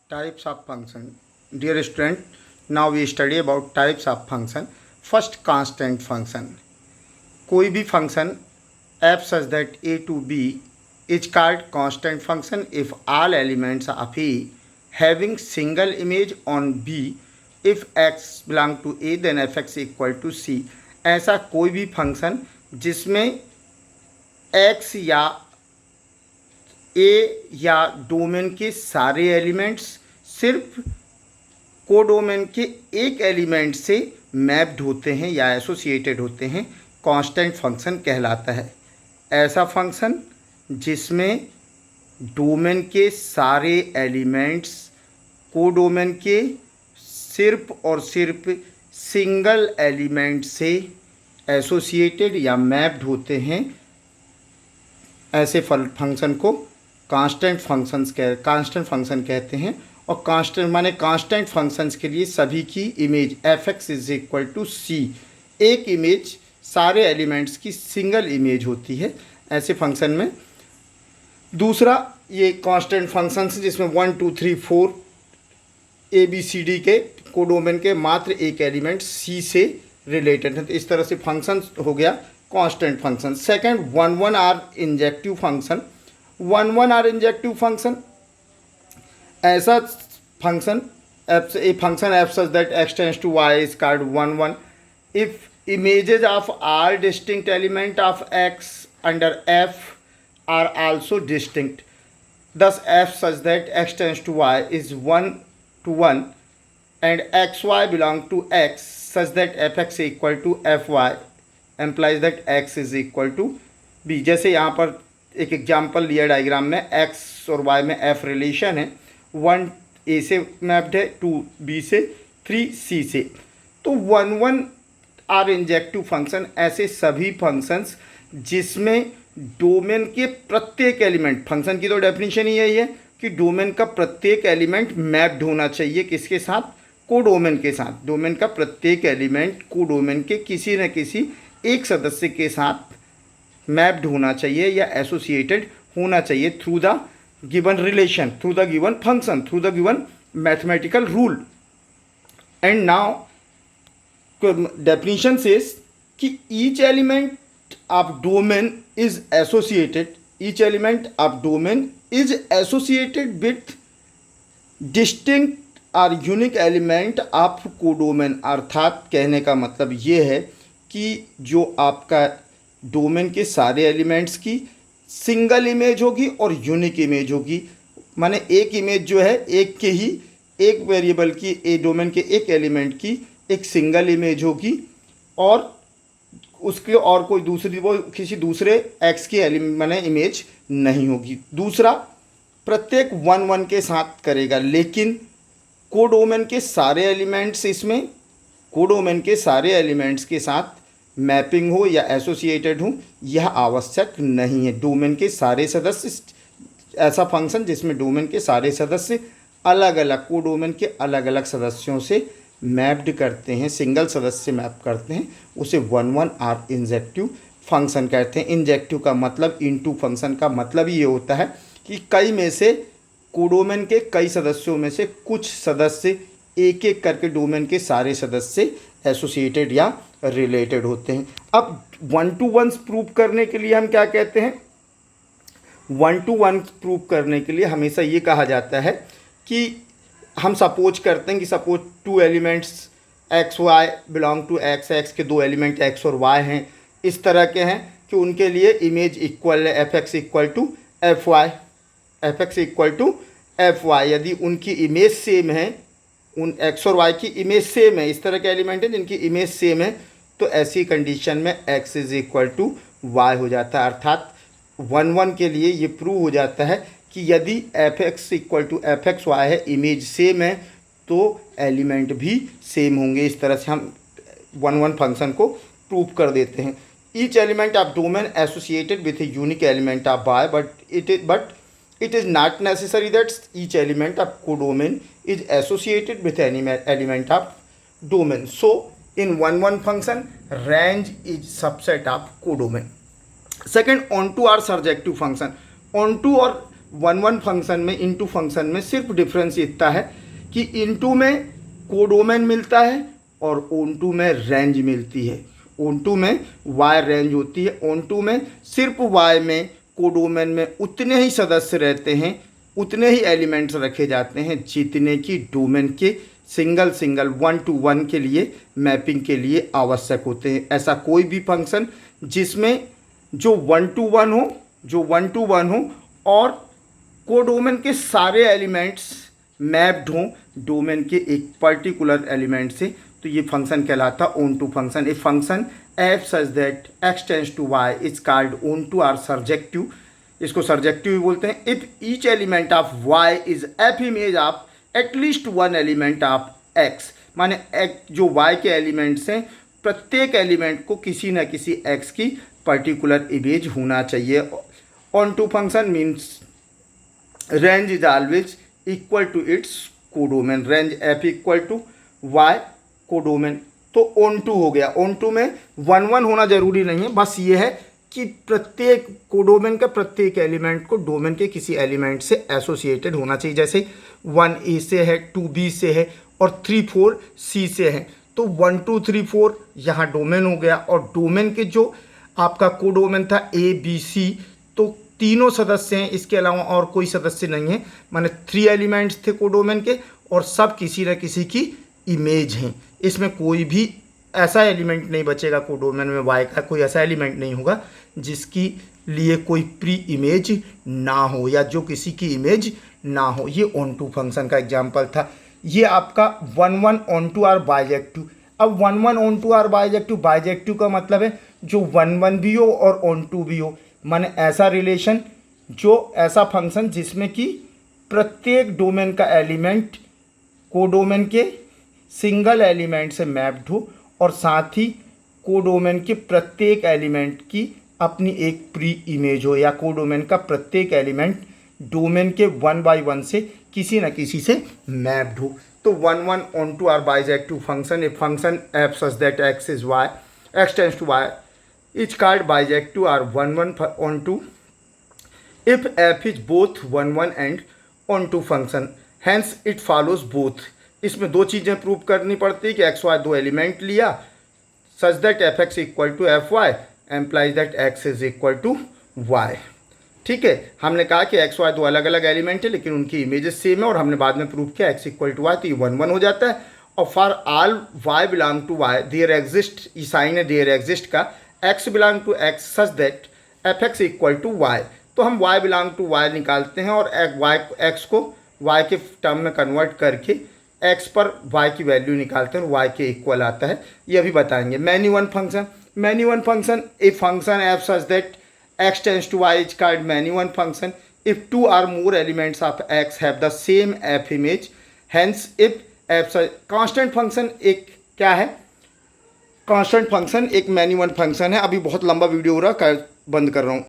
Types of function. Dear student, now we study about types of function. First, constant function. कोई भी function f such that a to b is called constant function if all elements of a having single image on b, if x belong to a then fx equal to c. ऐसा कोई भी function जिसमें x या ए या domain के सारे elements सिर्फ codomain के एक एलिमेंट से मैप्ड होते हैं या एसोसिएटेड होते हैं, कांस्टेंट फंक्शन कहलाता है। ऐसा फंक्शन जिसमें डोमेन के सारे एलिमेंट्स कोडोमेन के सिर्फ और सिर्फ सिंगल एलिमेंट से एसोसिएटेड या मैप्ड होते हैं, ऐसे फंक्शन को कांस्टेंट फंक्शन कहते हैं। और कांस्टेंट माने कांस्टेंट फंक्शंस के लिए सभी की image F X is equal to C, एक इमेज सारे एलिमेंट्स की सिंगल इमेज होती है ऐसे फंक्शन में। दूसरा ये कांस्टेंट फंक्शंस जिसमें 1 2 3 4 ए बी सी डी के कोडोमेन के मात्र एक एलिमेंट सी से रिलेटेड है, तो इस तरह से फंक्शन हो गया constant function. Second 1 1 are injective function. 1 1 are injective function ऐसा function A function F such that X tends to Y is called 1 1 if images of all distinct element of X under F are also distinct, thus f such that x tends to y is 1 to 1 and xy belong to x such that fx equal to fy implies that x is equal to b। जैसे यहाँ पर एक example लिया diagram में, x और y में f relation है, 1 a से मैप्ड है, 2 b से, 3 c से। तो 1 1 आर इंजेक्टिव फंक्शन ऐसे सभी फंक्शंस जिसमें डोमेन के प्रत्येक एलिमेंट, फंक्शन की तो डेफिनेशन ही यही है कि डोमेन का प्रत्येक एलिमेंट मैप्ड होना चाहिए किसके साथ, कोडोमेन के साथ। डोमेन का प्रत्येक एलिमेंट कोडोमेन के किसी न किसी एक सदस्य के साथ मैप्ड होना चाहिए या एसोसिएटेड होना चाहिए through the given relation, through the given function, through the given mathematical rule. And now definition says कि each element of domain is associated, each element of domain is associated with distinct or unique element of codomain। अर्थात कहने का मतलब ये है कि जो आपका डोमेन के सारे एलिमेंट्स की सिंगल इमेज होगी और यूनिक इमेज होगी, माने एक इमेज जो है एक के ही एक वेरिएबल की, एक डोमेन के एक एलिमेंट की एक सिंगल इमेज होगी और उसके और कोई दूसरी वो किसी दूसरे एक्स की माने इमेज नहीं होगी। दूसरा प्रत्येक 1 1 के साथ करेगा, लेकिन कोडोमेन के सारे एलिमेंट्स, इसमें कोडोमेन के सारे एलिमेंट्स के साथ मैपिंग हो या एसोसिएटेड हो यह आवश्यक नहीं है। डोमेन के सारे सदस्य, ऐसा फंक्शन जिसमें डोमेन के सारे सदस्य अलग अलग कोडोमेन के अलग अलग सदस्यों से मैप्ड करते हैं, सिंगल सदस्य मैप करते हैं, उसे 1 1 आर इंजेक्टिव फंक्शन कहते हैं। इंजेक्टिव का मतलब, इनटू फंक्शन का मतलब ये होता है कि कई में से कोडोमेन के कई सदस्यों में से कुछ सदस्य एक एक करके डोमेन के सारे सदस्य एसोसिएटेड या रिलेटेड होते हैं। अब 1 to 1 प्रूव करने के लिए हम क्या कहते हैं, 1 to 1 प्रूव करने के लिए हमेशा ये कहा जाता है कि हम सपोज करते हैं कि suppose 2 elements X Y belong to X, X के 2 एलिमेंट एक्स और वाई हैं, इस तरह के हैं कि उनके लिए इमेज इक्वल है F X equal to F Y, F X equal to F Y. यदि उनकी इमेज सेम है, उन एक्स और वाई की इमेज सेम है, इस तरह के एलिमेंट हैं जिनकी इमेज सेम है, तो ऐसी कंडीशन में X is equal to Y हो जाता है। अर्थात 1 1 के लिए ये प्रूव हो जाता है कि यदि F X equal to F X Y है, इमेज सेम है, तो एलिमेंट भी सेम होंगे। इस तरह से हम 1 1 फंक्शन को प्रूव कर देते हैं। Each element of domain associated with a unique element of Y, but it is not necessary that each element of codomain is associated with any element of domain. So in 1 1 function range is subset of codomain. Second, onto or surjective function. Onto और 1 function में into function में सिर्फ difference इतना है कि into में codomain मिलता है और ऑन टू में रेंज मिलती है। ऑन टू में वाई रेंज होती है, ऑन टू में सिर्फ वाई में कोडोमेन में उतने ही सदस्य रहते हैं, उतने ही एलिमेंट्स रखे जाते हैं जितने की डोमेन के सिंगल 1-to-1 के लिए मैपिंग के लिए आवश्यक होते हैं। ऐसा कोई भी फंक्शन जिसमें जो 1-to-1 हो और कोडोमेन के सारे एलिमेंट्स मैप्ड हों डोमेन के एक पर्टिकुलर एलिमेंट से, तो ये फंक्शन कहलाता onto function. A function F such that X tends to Y is called onto or surjective, इसको सर्जेक्टिव भी बोलते हैं। If each element of Y is F image of at least 1 element of X, माने जो Y के elements हैं प्रत्येक element को किसी न किसी एक्स की पर्टिकुलर इमेज होना चाहिए। Onto function means range is always equal to its codomain, range F equal to Y codomain. तो ऑन टू हो गया, ऑन टू में 1-1 होना जरूरी नहीं है, बस ये है कि प्रत्येक कोडोमेन का प्रत्येक एलिमेंट को डोमेन के किसी एलिमेंट से एसोसिएटेड होना चाहिए। जैसे 1A से है, 2B से है और 3-4 C से है, तो 1 2 3 4 यहाँ डोमेन हो गया। और डोमेन के जो आपका कोडोमेन था ABC, तो तीनों सदस्य हैं, इसके अलावा और कोई सदस्य नहीं है, माने 3 एलिमेंट्स थे कोडोमेन के और सब किसी न किसी की इमेज हैं। इसमें कोई भी ऐसा एलिमेंट नहीं बचेगा कोडोमेन में वाई का, कोई ऐसा एलिमेंट नहीं होगा जिसकी लिए कोई प्री इमेज ना हो या जो किसी की इमेज ना हो। ये ऑन टू फंक्शन का एग्जांपल था। ये आपका 1-1 ऑन टू आर बाइजेक्टिव। अब 1-1 onto or bijective, bijective का मतलब है जो 1-1 भी हो और ऑन टू भी हो, माने ऐसा रिलेशन, जो ऐसा फंक्शन जिसमें कि प्रत्येक डोमेन का एलिमेंट कोडोमेन के सिंगल एलिमेंट से मैप्ड हो और साथ ही कोडोमेन के प्रत्येक एलिमेंट की अपनी एक प्री इमेज हो, या कोडोमेन का प्रत्येक एलिमेंट डोमेन के 1/1 से किसी न किसी से मैप्ड हो। तो 1-1 onto or bijective function, A function F such that X is Y, X tends to Y is called bijective or 1-1 onto if f is both 1-1 and on-to function, hence it follows both। इसमें दो चीज़ें prove करनी पड़ती है कि x Y दो element लिया, such that F X equal to F Y implies that X is equal to Y. ठीक है, हमने कहा कि एक्स वाई दो अलग अलग एलिमेंट है लेकिन उनकी इमेजेस सेम है और हमने बाद में प्रूव किया एक्स इक्वल टू वाई, तो ये 1-1 हो जाता है। और for all Y belong to Y there exist, ये साइन है देयर एग्जिस्ट का, X belong to X such that F X equal to Y. तो हम y बिलोंग टू y निकालते हैं और x को y के टर्म में कन्वर्ट करके x पर y की वैल्यू निकालते हैं और y के इक्वल आता है, ये अभी बताएंगे। Many one function A function F such that x tends to y is called many one function if 2 or more elements of x have the same f image, hence if f constant function एक क्या है, constant function एक many one function है। अभी बहुत लंबा video हो रहा है, बंद कर रहा हूँ।